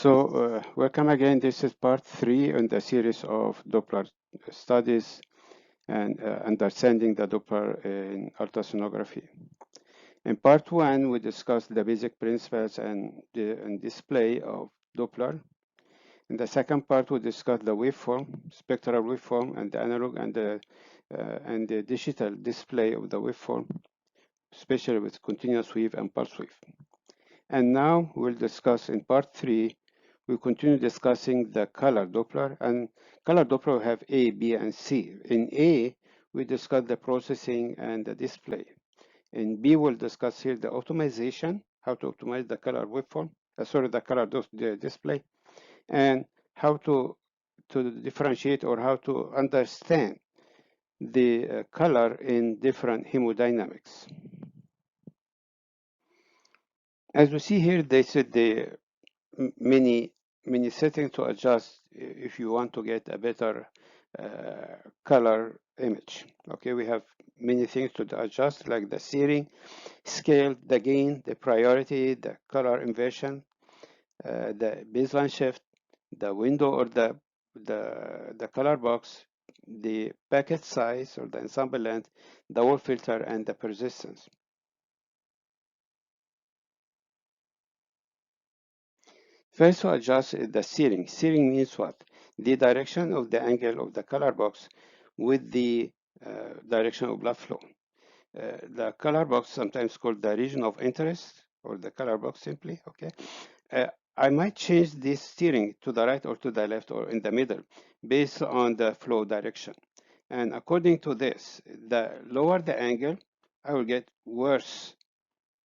Welcome again. This is part 3 in the series of Doppler studies and understanding the Doppler in ultrasonography. In part 1, we discussed the basic principles and display of Doppler. In the second part, we discussed the waveform, spectral waveform, and the analog and the digital display of the waveform, especially with continuous wave and pulse wave. And now we'll discuss in part 3, we continue discussing the color Doppler, and color Doppler will have A, B, and C. In A, we discuss the processing and the display. In B, we'll discuss here the optimization, how to optimize the color waveform, the color display, and how to differentiate or how to understand the color in different hemodynamics. As we see here, they said the many settings to adjust if you want to get a better color image. Okay, we have many things to adjust, like the searing, scale, the gain, the priority, the color inversion, the baseline shift, the window or the color box, the packet size or the ensemble length, the wall filter, and the persistence. First, to adjust the searing. Searing means what? The direction of the angle of the color box with the direction of blood flow. The color box, sometimes called the region of interest, or the color box simply, okay? I might change this steering to the right or to the left or in the middle based on the flow direction. And according to this, the lower the angle, I will get worse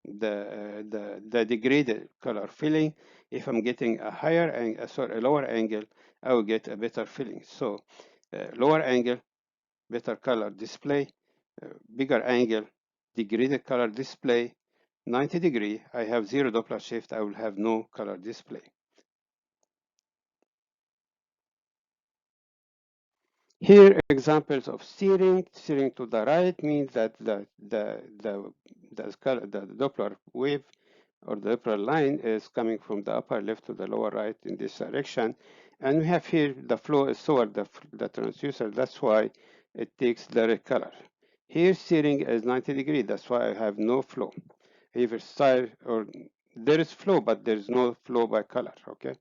the degraded color filling. If I'm getting a higher angle, a lower angle, I will get a better filling. So lower angle, better color display, bigger angle, degraded color display, 90 degree, I have 0 Doppler shift, I will have no color display. Here, examples of steering. Steering to the right means that the Doppler wave or the Doppler line is coming from the upper left to the lower right in this direction. And we have here the flow is toward the transducer. That's why it takes the red color. Here, steering is 90 degrees. That's why I have no flow. Either side or there is flow, but there is no flow by color. Okay.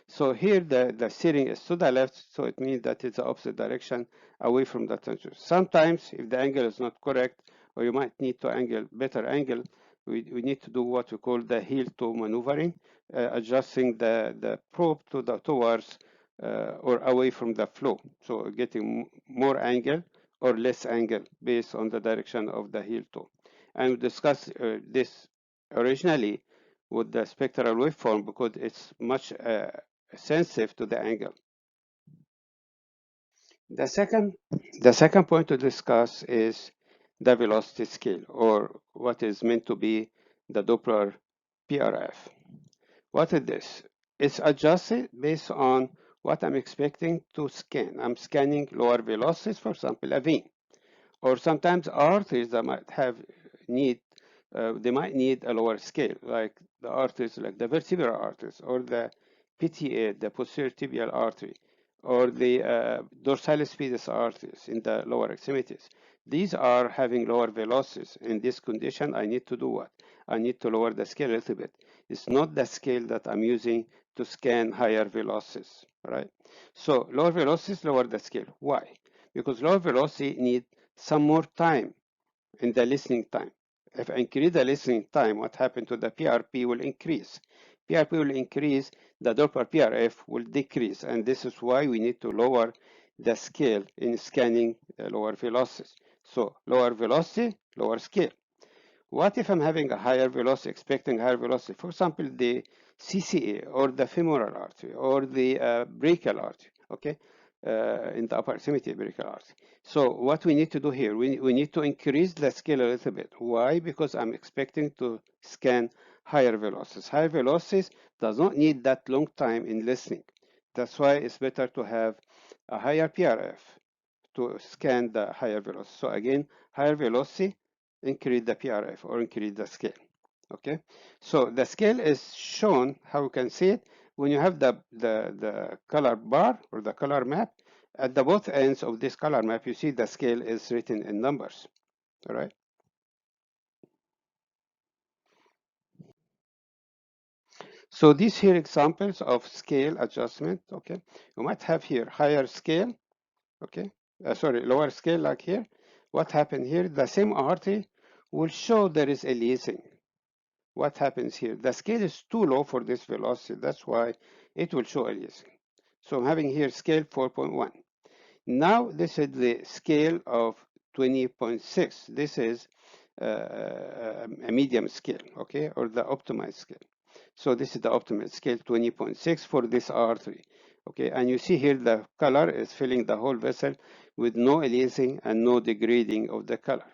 So here the steering is to the left, so it means that it's the opposite direction away from the transducer. Sometimes if the angle is not correct, or you might need to better angle, we need to do what we call the heel-toe maneuvering, adjusting the probe towards or away from the flow. So getting more angle or less angle based on the direction of the heel-toe. And we discussed this originally with the spectral waveform because it's much sensitive to the angle. The second point to discuss is the velocity scale, or what is meant to be the Doppler PRF. What is this? It's adjusted based on what I'm expecting to scan. I'm scanning lower velocities, for example, a vein, or sometimes arteries that might they might need a lower scale, like the arteries, like the vertebral arteries, or the PTA, the posterior tibial artery, or the dorsalis pedis arteries in the lower extremities. These are having lower velocities. In this condition, I need to do what? I need to lower the scale a little bit. It's not the scale that I'm using to scan higher velocities, right? So lower velocities lower the scale. Why? Because lower velocity need some more time in the listening time. If I increase the listening time, what happened to the PRP will increase. PRP will increase, the Doppler PRF will decrease, and this is why we need to lower the scale in scanning lower velocities. So lower velocity, lower scale. What if I'm having a higher velocity, expecting higher velocity? For example, the CCA or the femoral artery or the brachial artery, okay, in the upper extremity brachial artery. So what we need to do here, we need to increase the scale a little bit. Why? Because I'm expecting to scan higher velocities. Higher velocities does not need that long time in listening. That's why it's better to have a higher PRF to scan the higher velocity. So again, higher velocity, increase the PRF or increase the scale. Okay, so the scale is shown, how you can see it, when you have the color bar or the color map, at the both ends of this color map, you see the scale is written in numbers, all right? So these here examples of scale adjustment, okay? You might have here higher scale, okay? Sorry, lower scale like here. What happened here? The same artery will show there is aliasing. What happens here? The scale is too low for this velocity. That's why it will show aliasing. So I'm having here scale 4.1. Now this is the scale of 20.6. This is a medium scale, okay, or the optimized scale. So this is the optimized scale 20.6 for this artery, okay, and you see here the color is filling the whole vessel with no aliasing and no degrading of the color.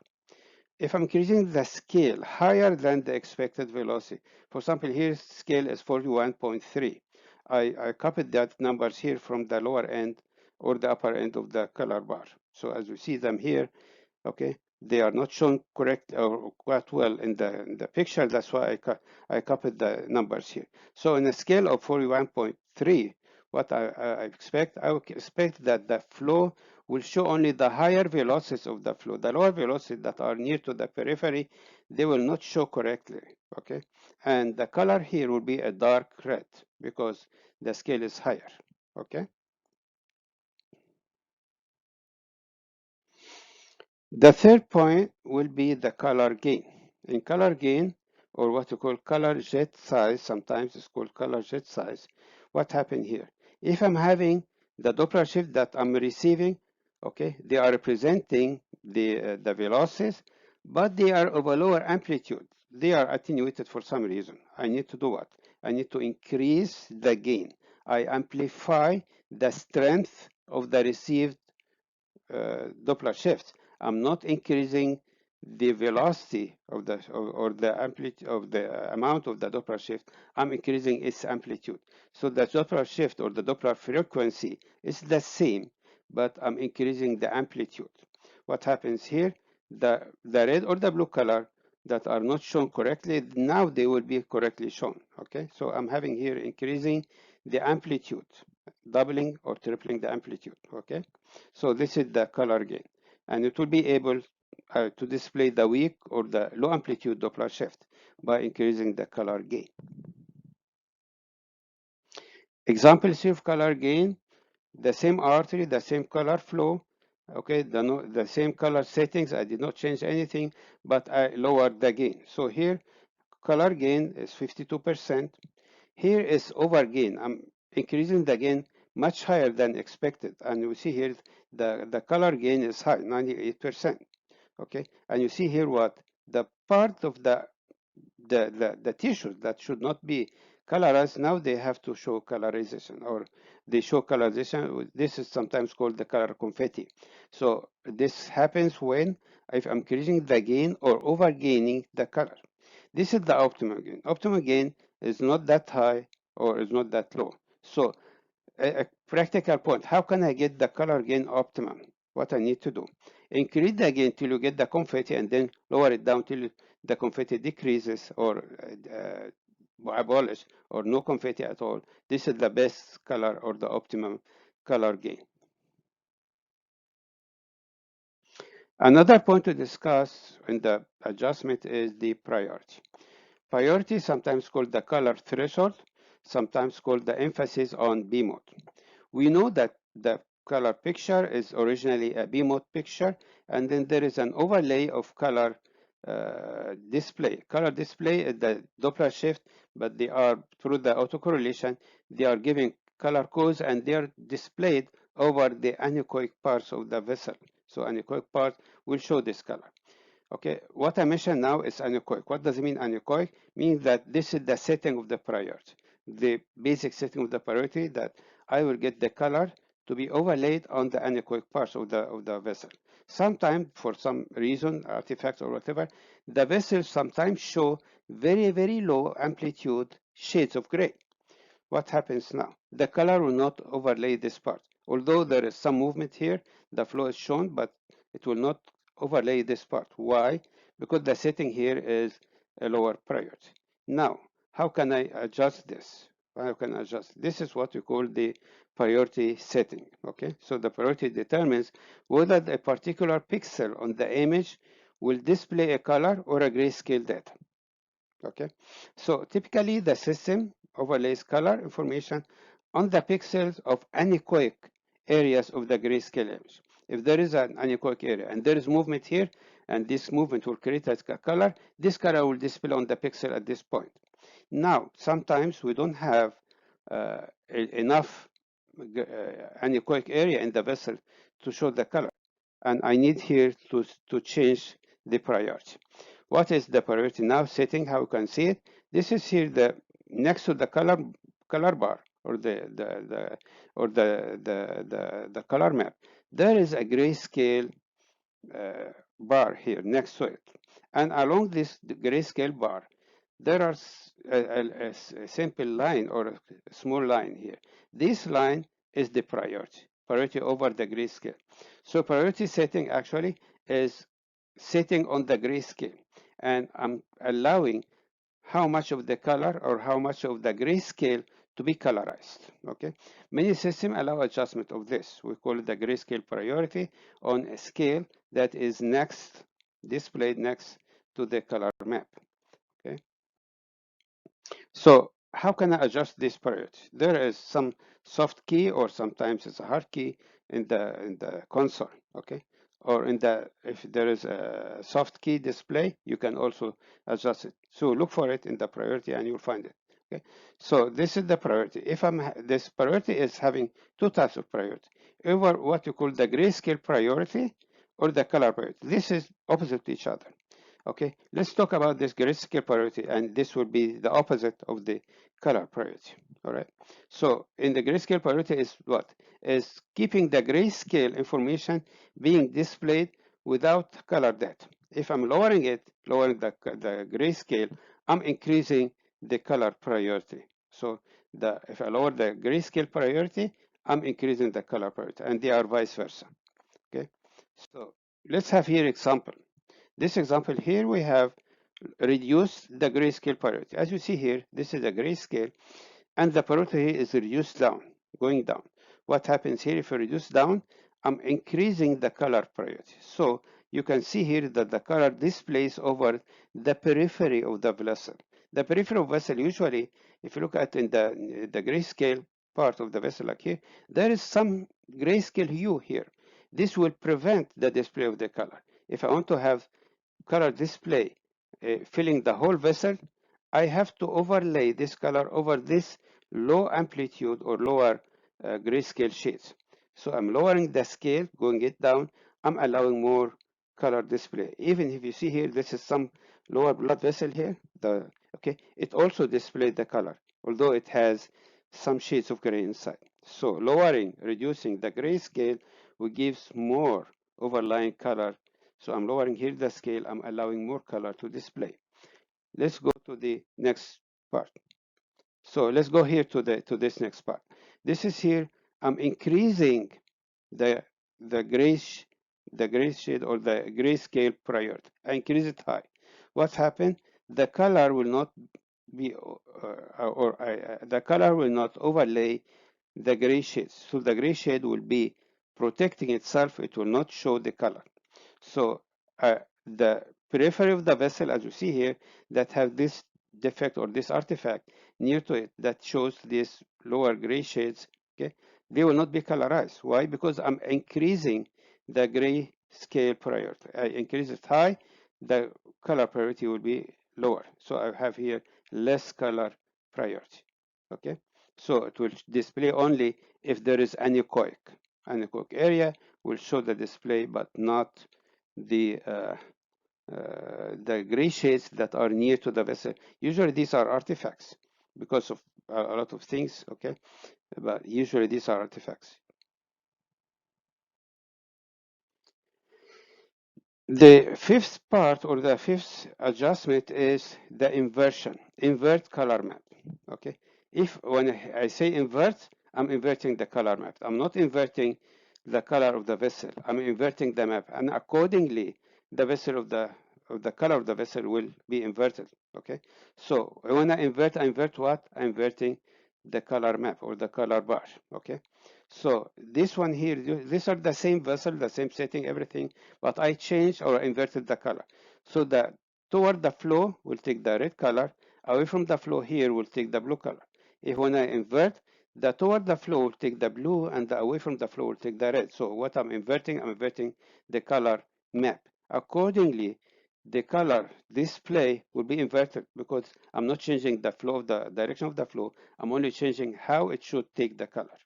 If I'm increasing the scale higher than the expected velocity, for example, here scale is 41.3. I copied that numbers here from the lower end or the upper end of the color bar. So as you see them here, okay, they are not shown correct or quite well in the picture. That's why I copied the numbers here. So in a scale of 41.3, what I expect, I would expect that the flow will show only the higher velocities of the flow. The lower velocities that are near to the periphery, they will not show correctly, okay? And the color here will be a dark red because the scale is higher, okay? The third point will be the color gain. In color gain, or what we call color jet size, sometimes it's called color jet size, what happened here? If I'm having the Doppler shift that I'm receiving, okay, they are representing the velocities, but they are of a lower amplitude. They are attenuated for some reason. I need to do what? I need to increase the gain. I amplify the strength of the received Doppler shift. I'm not increasing the velocity of the or the amplitude of the amount of the Doppler shift. I'm increasing its amplitude. So the Doppler shift or the Doppler frequency is the same, but I'm increasing the amplitude. What happens here? The red or the blue color that are not shown correctly, now they will be correctly shown. Okay, so I'm having here increasing the amplitude, doubling or tripling the amplitude. Okay, so this is the color gain, and it will be able to display the weak or the low amplitude Doppler shift by increasing the color gain. Examples of color gain: the same artery, the same color flow, okay, the same color settings. I did not change anything, but I lowered the gain. So here, color gain is 52%. Here is over gain. I'm increasing the gain much higher than expected. And you see here the color gain is high, 98%. Okay, and you see here what the part of the tissues that should not be colorized, now they have to show colorization, or they show colorization. This is sometimes called the color confetti. So this happens when if I'm increasing the gain or over gaining the color. This is the optimal gain. Optimal gain is not that high or is not that low. So a practical point, how can I get the color gain optimum? What I need to do, increase the gain till you get the confetti and then lower it down till the confetti decreases or abolish or no confetti at all. This is the best color or the optimum color gain. Another point to discuss in the adjustment is the priority. Priority, sometimes called the color threshold, sometimes called the emphasis on B mode. We know that the color picture is originally a B mode picture, and then there is an overlay of color display. Color display is the Doppler shift, but they are, through the autocorrelation, they are giving color codes and they are displayed over the anechoic parts of the vessel. So anechoic part will show this color. Okay, what I mentioned now is anechoic. What does it mean anechoic? Means that this is the setting of the priority, the basic setting of the priority, that I will get the color to be overlaid on the anechoic parts of the vessel. Sometimes, for some reason, artifact or whatever, the vessels sometimes show very, very low amplitude shades of gray. What happens now? The color will not overlay this part. Although there is some movement here, the flow is shown, but it will not overlay this part. Why? Because the setting here is a lower priority. Now, how can I adjust this? How can I adjust? This is what we call the priority setting. Okay, so the priority determines whether a particular pixel on the image will display a color or a grayscale data. Okay, so typically the system overlays color information on the pixels of anechoic areas of the grayscale image. If there is an anechoic area and there is movement here, and this movement will create a color, this color will display on the pixel at this point. Now, sometimes we don't have enough anechoic area in the vessel to show the color, and I need here to change the priority. What is the priority now setting? How you can see it? This is here the next to the color bar or the color map. There is a grayscale bar here next to it, and along this grayscale bar, there are a simple line or a small line here. This line is the priority over the grayscale. So priority setting actually is setting on the grayscale, and I'm allowing how much of the color or how much of the grayscale to be colorized. Okay, many systems allow adjustment of this. We call it the grayscale priority on a scale that is displayed next to the color map. Okay, so how can I adjust this priority? There is some soft key, or sometimes it's a hard key in the console. Okay, or if there is a soft key display, you can also adjust it. So look for it in the priority and you'll find it. Okay, so this is the priority. If this priority is having two types of priority, either what you call the grayscale priority or the color priority. This is opposite to each other. Okay, let's talk about this grayscale priority, and this will be the opposite of the color priority. All right, so in the grayscale priority is what? Is keeping the grayscale information being displayed without color data. If I'm lowering the grayscale, I'm increasing the color priority. So if I lower the grayscale priority, I'm increasing the color priority, and they are vice versa. Okay, so let's have here example. This example here, we have reduced the grayscale priority. As you see here, this is a grayscale, and the priority is reduced down, going down. What happens here if I reduce down? I'm increasing the color priority. So you can see here that the color displays over the periphery of the vessel. The periphery of vessel, usually, if you look at in the grayscale part of the vessel like here, there is some grayscale hue here. This will prevent the display of the color. If I want to have color display filling the whole vessel, I have to overlay this color over this low amplitude or lower grayscale shades. So I'm lowering the scale, going it down. I'm allowing more color display. Even if you see here, this is some lower blood vessel here. Okay, it also displays the color, although it has some shades of gray inside. So reducing the grayscale will gives more overlying color. So I'm lowering here the scale, I'm allowing more color to display. Let's go to the next part. So let's go here to this next part. This is here, I'm increasing the gray shade or the grayscale priority. I increase it high. What's happened? The color will not be the color will not overlay the gray shades. So the gray shade will be protecting itself. It will not show the color. So the periphery of the vessel, as you see here, that have this defect or this artifact near to it that shows these lower gray shades, okay, they will not be colorized. Why? Because I'm increasing the gray scale priority. I increase it high, the color priority will be lower. So I have here less color priority. Okay, so it will display only if there is anechoic. Anechoic area will show the display, but not the gray shades that are near to the vessel. Usually these are artifacts because of a lot of things, okay? But usually these are artifacts. The fifth part or the fifth adjustment is the inversion, invert color map, okay? When I say invert, I'm inverting the color map. I'm not inverting the color of the vessel. I'm inverting the map, and accordingly, the vessel of the color of the vessel will be inverted, okay? So when I invert what? I'm inverting the color map or the color bar. Okay, so this one here, these are the same vessel, the same setting, everything, but I changed or inverted the color. So the toward the flow will take the red color, away from the flow here will take the blue color. If when I invert, the toward the flow will take the blue and the away from the flow will take the red. So what I'm inverting the color map. Accordingly, the color display will be inverted because I'm not changing the flow of the direction of the flow. I'm only changing how it should take the color.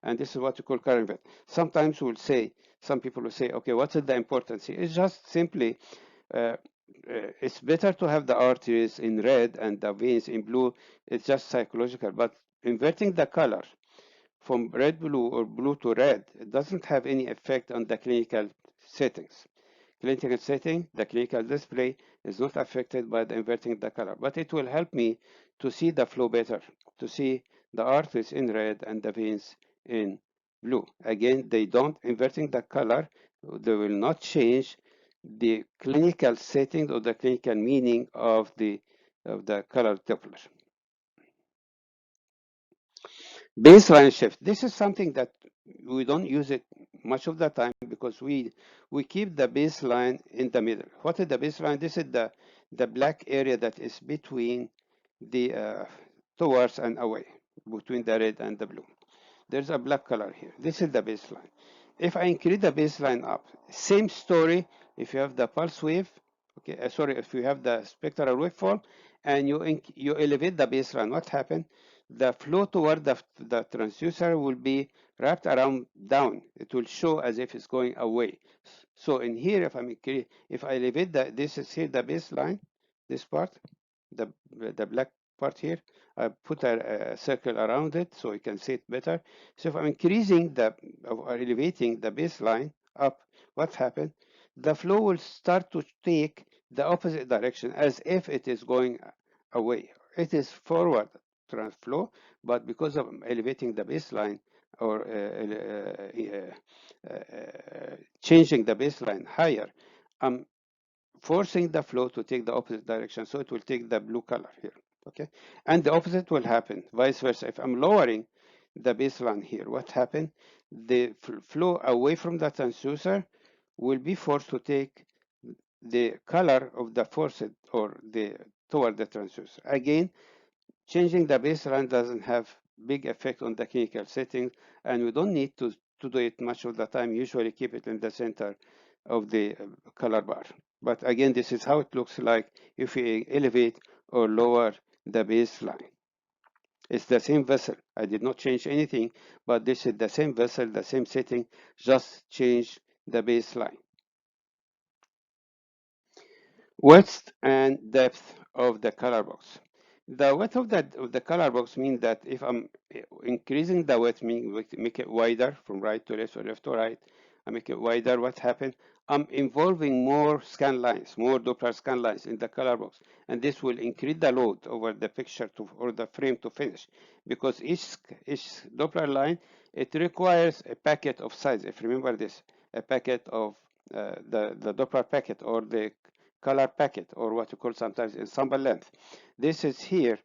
And this is what we call color invert. Sometimes we'll say, some people will say, okay, what is the importance here? It's just simply, it's better to have the arteries in red and the veins in blue. It's just psychological, but inverting the color from red blue or blue to red, it doesn't have any effect on the clinical settings. Clinical setting, the clinical display is not affected by the inverting the color, but it will help me to see the flow better, to see the arteries in red and the veins in blue. Again, they don't inverting the color, they will not change the clinical setting or the clinical meaning of the color Doppler. Baseline shift. This is something that we don't use it much of the time because we keep the baseline in the middle. What is the baseline? This is the black area that is between the towards and away, between the red and the blue. There's a black color here. This is the baseline. If I increase the baseline up, same story. If you have the pulse wave, okay, sorry, if you have the spectral waveform and you elevate the baseline, what happened? The flow toward the transducer will be wrapped around down. It will show as if it's going away. So in here, if I elevate this is here the baseline, this part, the black part here, I put a circle around it so you can see it better. So if I'm increasing or elevating the baseline up, what happened? The flow will start to take the opposite direction as if it is going away. It is forward flow, but because of elevating the baseline or changing the baseline higher, I'm forcing the flow to take the opposite direction, so it will take the blue color here, okay? And the opposite will happen, vice versa. If I'm lowering the baseline here, what happened? The flow away from the transducer will be forced to take the color of the faucet or toward the transducer. Again, changing the baseline doesn't have big effect on the clinical settings, and we don't need to do it much of the time. Usually keep it in the center of the color bar. But again, this is how it looks like if we elevate or lower the baseline. It's the same vessel. I did not change anything, but this is the same vessel, the same setting, just change the baseline. Width and depth of the color box. The width of the color box means that if I'm increasing the width, meaning make it wider from right to left or left to right, I make it wider, what happened? I'm involving more scan lines, more Doppler scan lines in the color box, and this will increase the load over the picture or the frame to finish, because each Doppler line, it requires a packet of size. If you remember this, a packet of the Doppler packet or the color packet, or what you call sometimes ensemble length. This is here.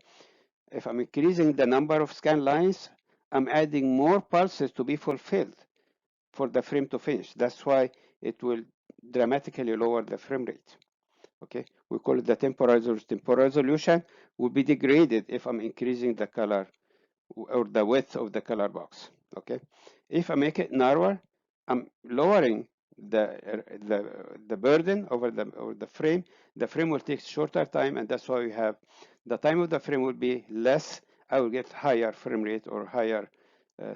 If I'm increasing the number of scan lines, I'm adding more pulses to be fulfilled for the frame to finish. That's why it will dramatically lower the frame rate. Okay, we call it the temporal resolution. Temporal resolution will be degraded if I'm increasing the color or the width of the color box. Okay, if I make it narrower, I'm lowering the burden over the frame. The frame will take shorter time, and that's why we have the time of the frame will be less. I will get higher frame rate or higher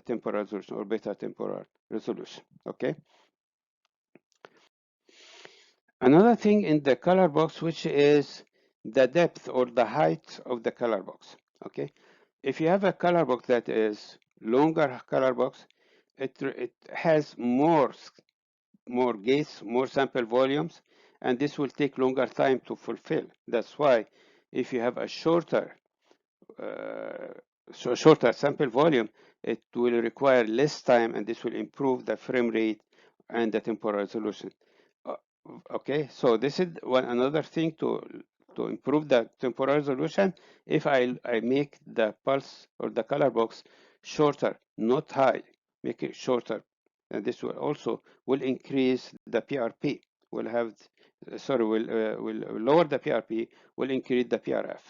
temporal resolution or better temporal resolution. Okay. Another thing in the color box, which is the depth or the height of the color box. Okay. If you have a color box that is longer color box, it has more gates, more sample volumes, and this will take longer time to fulfill. That's why if you have a shorter sample volume, it will require less time, and this will improve the frame rate and the temporal resolution. Okay, so this is another thing to to improve the temporal resolution if I make the pulse or the color box shorter, not high, make it shorter. And this will also will increase the PRP, will have, sorry, will lower the PRP, will increase the PRF.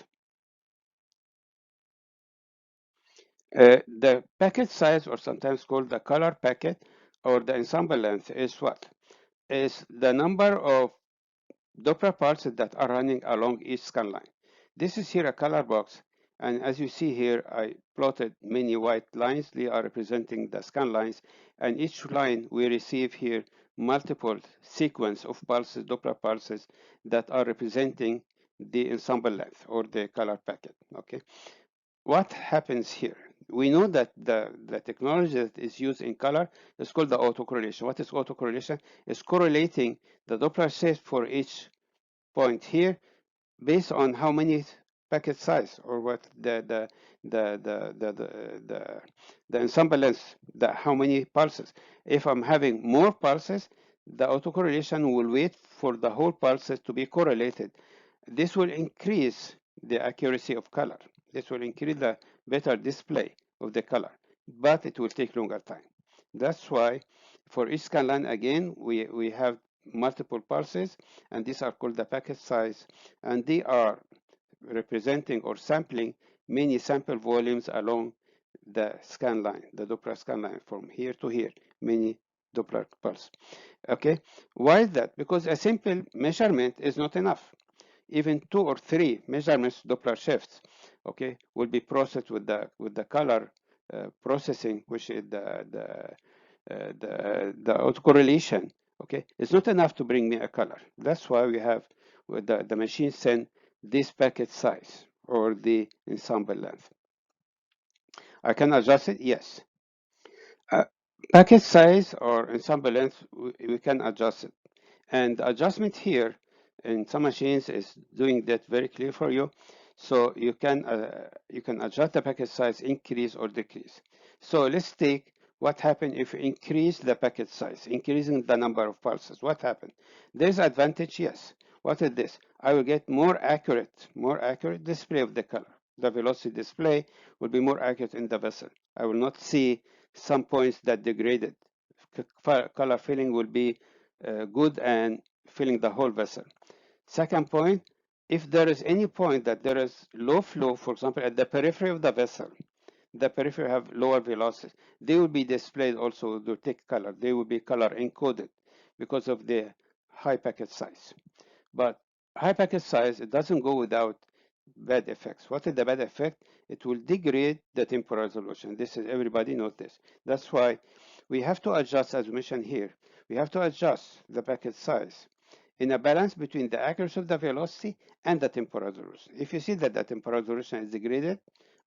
The packet size, or sometimes called the color packet, or the ensemble length, is what? Is the number of Doppler pulses that are running along each scan line. This is here a color box, and as you see here, I plotted many white lines. They are representing the scan lines, and each line we receive here multiple sequence of pulses, Doppler pulses, that are representing the ensemble length or the color packet. Okay, what happens here? We know that the technology that is used in color is called the autocorrelation. What is autocorrelation? It's correlating the Doppler shift for each point here based on how many packet size, or what the ensemble length, how many pulses. If I'm having more pulses, the autocorrelation will wait for the whole pulses to be correlated. This will increase the accuracy of color. This will increase the better display of the color, but it will take longer time. That's why for each scan line, again, we have multiple pulses, and these are called the packet size, and they are representing or sampling many sample volumes along the scan line, the Doppler scan line, from here to here, many Doppler pulse. Okay, why is that? Because a simple measurement is not enough. Even 2 or 3 measurements, Doppler shifts, okay, will be processed with the color processing, which is the autocorrelation. Okay, it's not enough to bring me a color. That's why we have the machine send this packet size or the ensemble length. I can adjust it, yes. Packet size or ensemble length, we can adjust it. And the adjustment here in some machines is doing that very clear for you. So you can adjust the packet size, increase or decrease. So let's take what happened if you increase the packet size, increasing the number of pulses. What happened? There's advantage, yes. What is this? I will get more accurate display of the color. The velocity display will be more accurate in the vessel. I will not see some points that degraded. Color filling will be good and filling the whole vessel. Second point, if there is any point that there is low flow, for example, at the periphery of the vessel, the periphery have lower velocity, they will be displayed also to take color. They will be color encoded because of the high packet size. But high packet size, it doesn't go without bad effects. What is the bad effect? It will degrade the temporal resolution. This is, everybody knows this. That's why we have to adjust, as we mentioned here, we have to adjust the packet size in a balance between the accuracy of the velocity and the temporal resolution. If you see that the temporal resolution is degraded,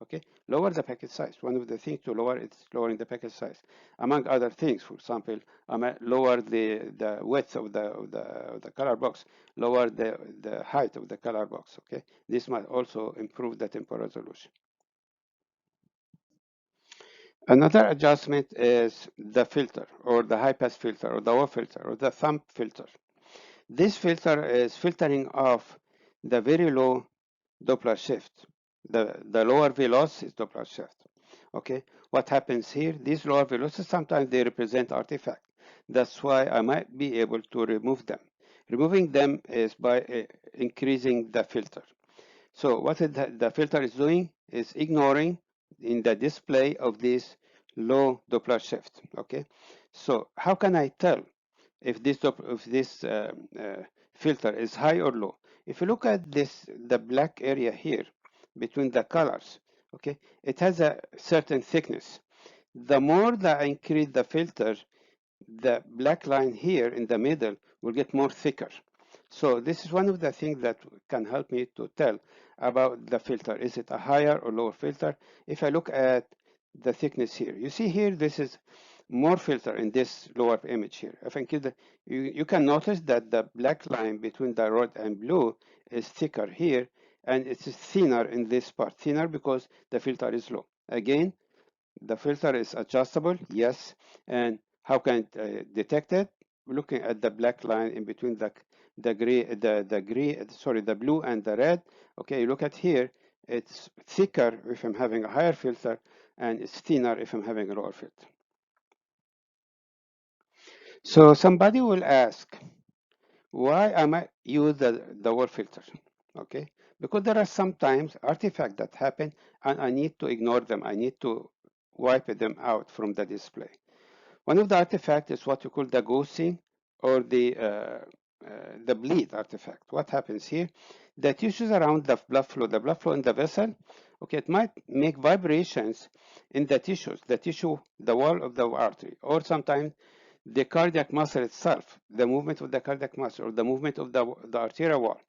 okay, lower the packet size. One of the things to lower it is lowering the packet size. Among other things, for example, lower the width of the color box, lower the height of the color box. Okay, this might also improve the temporal resolution. Another adjustment is the filter, or the high pass filter, or the O filter, or the thumb filter. This filter is filtering off the very low Doppler shift, the lower velocity Doppler shift. Okay, what happens here? These lower velocities, sometimes they represent artifacts. That's why I might be able to remove them. Removing them is by increasing the filter. So what the filter is doing is ignoring in the display of this low Doppler shift. Okay, so how can I tell if this filter is high or low? If you look at this, the black area here between the colors, okay, it has a certain thickness. The more that I increase the filter, the black line here in the middle will get more thicker. So this is one of the things that can help me to tell about the filter. Is it a higher or lower filter? If I look at the thickness here, you see here, this is more filter in this lower image here. If I increase you can notice that the black line between the red and blue is thicker here, and it is thinner in this part, thinner because the filter is low. Again, the filter is adjustable, yes. And how can it detect it? Looking at the black line in between the blue and the red. Okay, you look at here, it's thicker if I'm having a higher filter, and it's thinner if I'm having a lower filter. So somebody will ask, why am I use the wall filter? Okay, because there are sometimes artifacts that happen and I need to ignore them. I need to wipe them out from the display. One of the artifacts is what you call the ghosting or the bleed artifact. What happens here? The tissues around the blood flow in the vessel, okay, it might make vibrations in the tissues, the wall of the artery, or sometimes the cardiac muscle itself, the movement of the cardiac muscle or the movement of the arterial wall.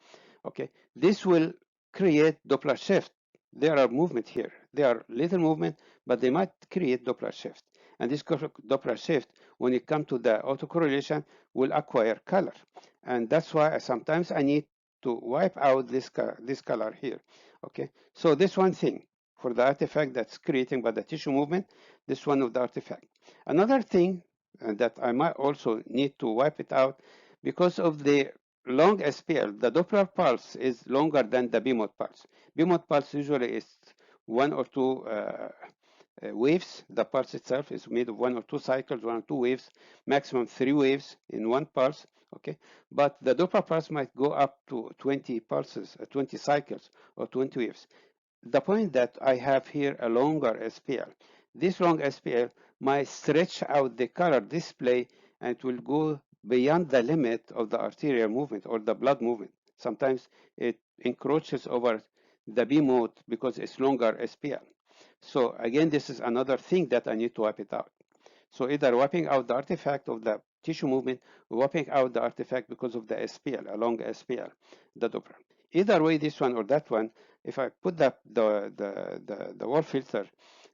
Okay, this will create Doppler shift. There are movement here. There are little movement, but they might create Doppler shift. And this Doppler shift, when it comes to the autocorrelation, will acquire color. And that's why sometimes I need to wipe out this color here. Okay, so this one thing for the artifact that's creating by the tissue movement, this one of the artifact. Another thing that I might also need to wipe it out because of the long SPL. The Doppler pulse is longer than the B-mode pulse. B-mode pulse usually is one or two waves. The pulse itself is made of one or two cycles, one or two waves, maximum 3 waves in one pulse. Okay, but the Doppler pulse might go up to 20 pulses, 20 cycles, or 20 waves. The point that I have here a longer SPL. This long SPL might stretch out the color display and it will go beyond the limit of the arterial movement or the blood movement. Sometimes it encroaches over the B mode because it's longer SPL. So again, this is another thing that I need to wipe it out. So either wiping out the artifact of the tissue movement, or wiping out the artifact because of the SPL, a long SPL, the Doppler. Either way, this one or that one, if I put the wall filter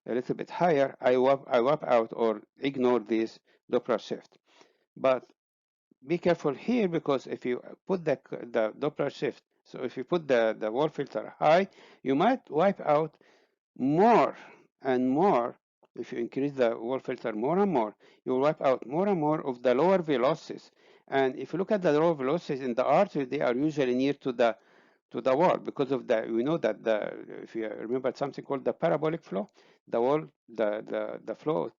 a little bit higher, I wipe out or ignore this Doppler shift. But be careful here because if you put the Doppler shift, so if you put the wall filter high, you might wipe out more and more. If you increase the wall filter more and more, you will wipe out more and more of the lower velocities. And if you look at the lower velocities in the artery, they are usually near to the wall because of the, we know that if you remember something called the parabolic flow, the wall, the flow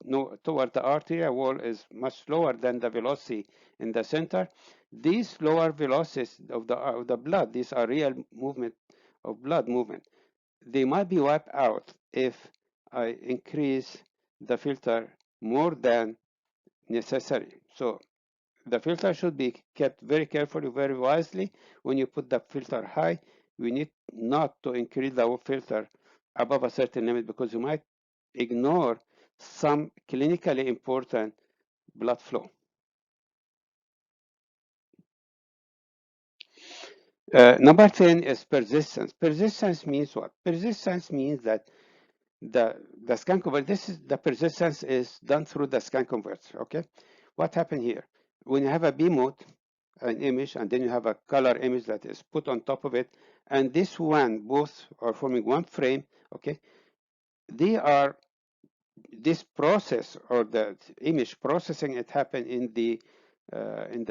toward the arterial wall is much lower than the velocity in the center. These lower velocities of the blood, these are real movement of blood movement. They might be wiped out if I increase the filter more than necessary. So the filter should be kept very carefully, very wisely. When you put the filter high, we need not to increase the filter above a certain limit because you might ignore some clinically important blood flow. Number 10 is persistence. Persistence means what? Persistence means that the scan converter, the persistence is done through the scan converter. Okay, what happened here? When you have a B mode, an image, and then you have a color image that is put on top of it, and this one, both are forming one frame. Okay, they are, this process or the image processing, it happened in the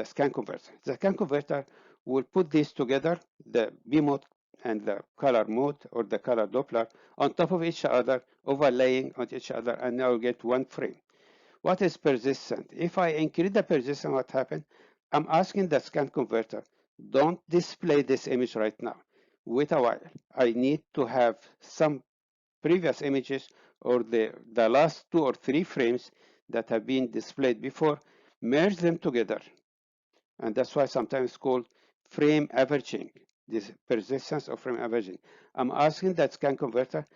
scan converter. The scan converter will put this together, the B mode and the color mode or the color Doppler on top of each other, overlaying on each other, and now you get one frame. What is persistent? If I increase the persistence, what happened? I'm asking the scan converter, don't display this image right now. Wait a while. I need to have some previous images or the last 2 or 3 frames that have been displayed before, merge them together. And that's why sometimes it's called frame averaging, this persistence of frame averaging. I'm asking that scan converter,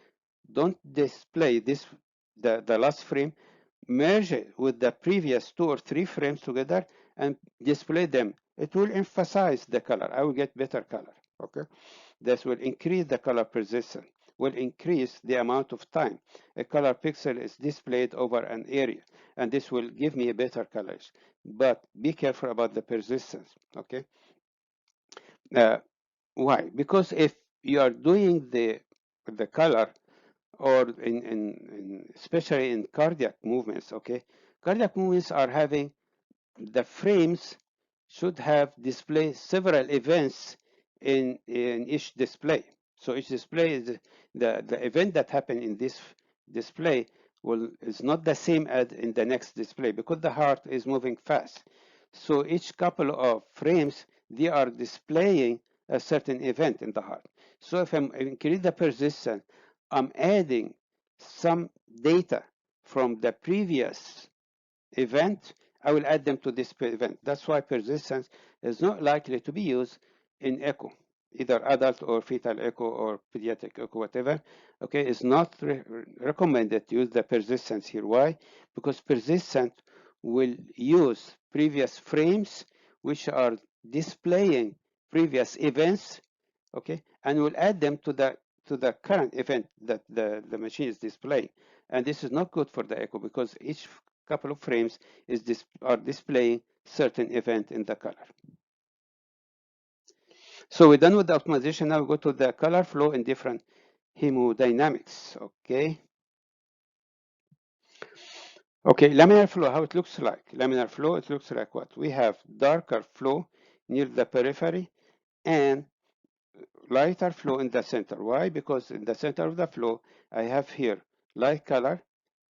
don't display the last frame, merge it with the previous 2 or 3 frames together and display them. It will emphasize the color. I will get better color. Okay, this will increase the color persistence, will increase the amount of time a color pixel is displayed over an area, and this will give me a better colors. But be careful about the persistence. Okay, why? Because if you are doing the color, or especially in cardiac movements, okay, cardiac movements are having the frames should have display several events in each display. So each display is the event that happened in this display is not the same as in the next display because the heart is moving fast. So each couple of frames, they are displaying a certain event in the heart. So if I increase the persistence, I'm adding some data from the previous event, I will add them to this event. That's why persistence is not likely to be used in echo, either adult or fetal echo or pediatric echo, whatever. Okay, it's not recommended to use the persistence here. Why? Because persistence will use previous frames which are displaying previous events, okay, and will add them to the current event that the machine is displaying. And this is not good for the echo because each couple of frames are displaying certain event in the color. So we're done with the optimization. Now we go to the color flow in different hemodynamics. Okay. Okay, laminar flow, how it looks like. Laminar flow, it looks like what? We have darker flow near the periphery and lighter flow in the center. Why? Because in the center of the flow, I have here light color.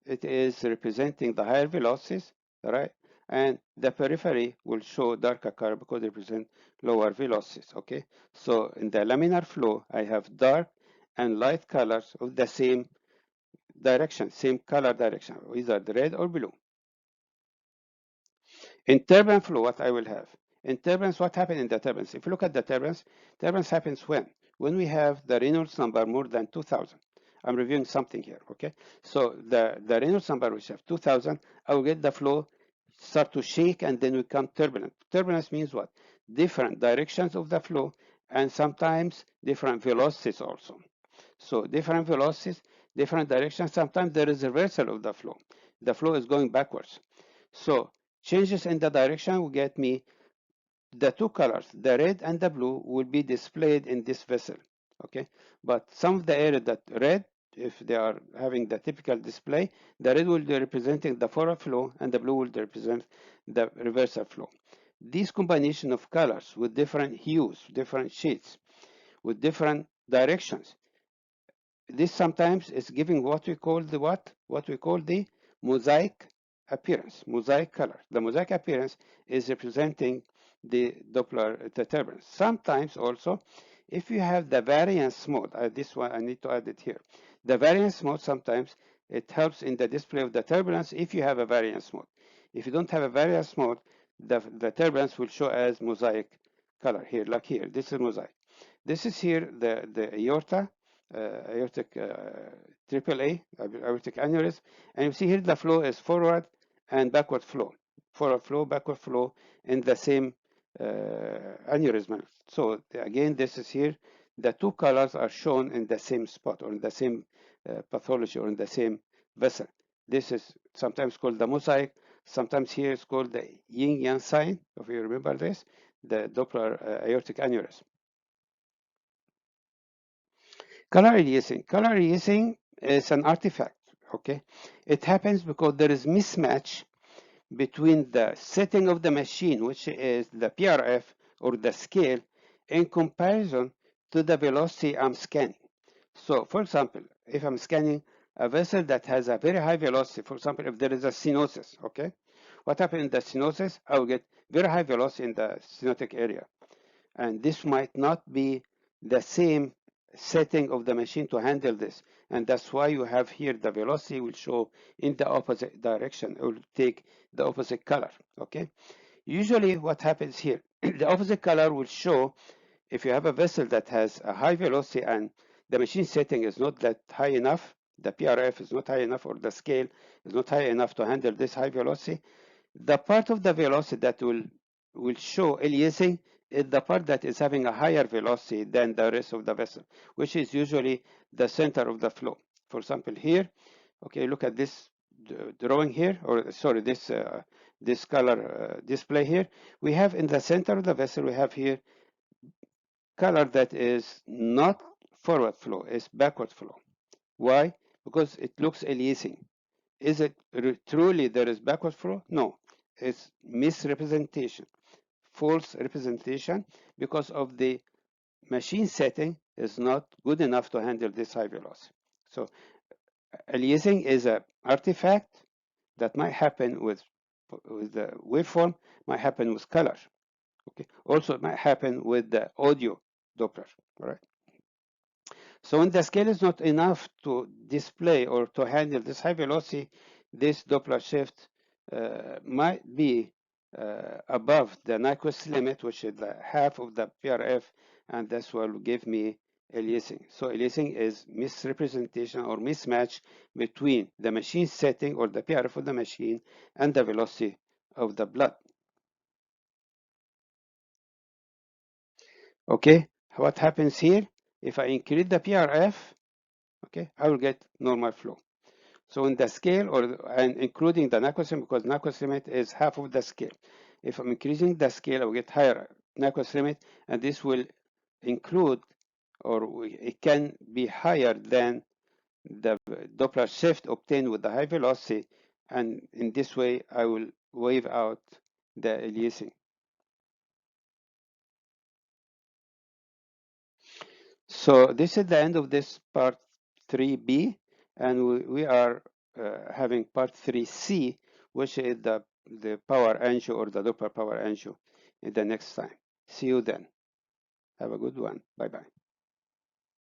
It is representing the higher velocities, right? And the periphery will show darker color because it represents lower velocities, okay? So in the laminar flow, I have dark and light colors of the same direction, same color direction, either the red or blue. In turbulent flow, what I will have? In turbulence, what happened in the turbulence? If you look at the turbulence happens when? When we have the Reynolds number more than 2000. I'm reviewing something here, okay? So the Reynolds number, which have 2000, I will get the flow start to shake and then become turbulent. Turbulence means what? Different directions of the flow and sometimes different velocities also. So different velocities, different directions. Sometimes there is a reversal of the flow. The flow is going backwards. So changes in the direction will get me the two colors, the red and the blue, will be displayed in this vessel. Okay, but some of the area that red, if they are having the typical display, the red will be representing the forward flow and the blue will represent the reversal flow. This combination of colors with different hues, different shades, with different directions, this sometimes is giving what we call the what we call the mosaic appearance, mosaic color. The mosaic appearance is representing the Doppler turbulence. Sometimes also, if you have the variance mode, this one I need to add it here. The variance mode sometimes it helps in the display of the turbulence if you have a variance mode. If you don't have a variance mode, the turbulence will show as mosaic color here, like here. This is mosaic. This is here the aorta, aortic AAA, aortic aneurysm, and you see here the flow is forward and backward flow, backward flow in the same aneurysm. So again, this is here. The two colors are shown in the same spot or in the same pathology or in the same vessel. This is sometimes called the mosaic. Sometimes here it's called the yin-yang sign, if you remember this, the Doppler aortic aneurysm. Color releasing. Color releasing is an artifact, okay? It happens because there is mismatch between the setting of the machine, which is the PRF or the scale, in comparison to the velocity I'm scanning. So, for example, if I'm scanning a vessel that has a very high velocity, for example, if there is a stenosis, okay? What happens in the stenosis? I will get very high velocity in the stenotic area. And this might not be the same setting of the machine to handle this. And that's why you have here the velocity will show in the opposite direction. It will take the opposite color, okay? Usually what happens here, the opposite color will show if you have a vessel that has a high velocity and the machine setting is not that high enough, the PRF is not high enough or the scale is not high enough to handle this high velocity, the part of the velocity that will show aliasing is the part that is having a higher velocity than the rest of the vessel, which is usually the center of the flow. For example, here, okay, look at this drawing here, or sorry, this color display here. We have in the center of the vessel, we have here color that is not forward flow, it's backward flow. Why? Because it looks aliasing. Is it truly there is backward flow? No, it's misrepresentation. false representation because of the machine setting is not good enough to handle this high velocity. So aliasing is an artifact that might happen with the waveform, might happen with color. Okay. Also, it might happen with the audio Doppler. All right. So when the scale is not enough to display or to handle this high velocity, this Doppler shift might be above the Nyquist limit, which is the half of the PRF, and this will give me aliasing. So aliasing is misrepresentation or mismatch between the machine setting or the PRF of the machine and the velocity of the blood. Okay, what happens here? If I increase the PRF, okay, I will get normal flow. So in the scale, and including the Nyquist limit, because Nyquist limit is half of the scale. If I'm increasing the scale, I will get higher Nyquist limit, and this will include, or it can be higher than the Doppler shift obtained with the high velocity, and in this way, I will wave out the aliasing. So this is the end of this part 3b, and we are having part 3c, which is the power angio or the Doppler power angio in the next time. See you then. Have a good one. Bye-bye.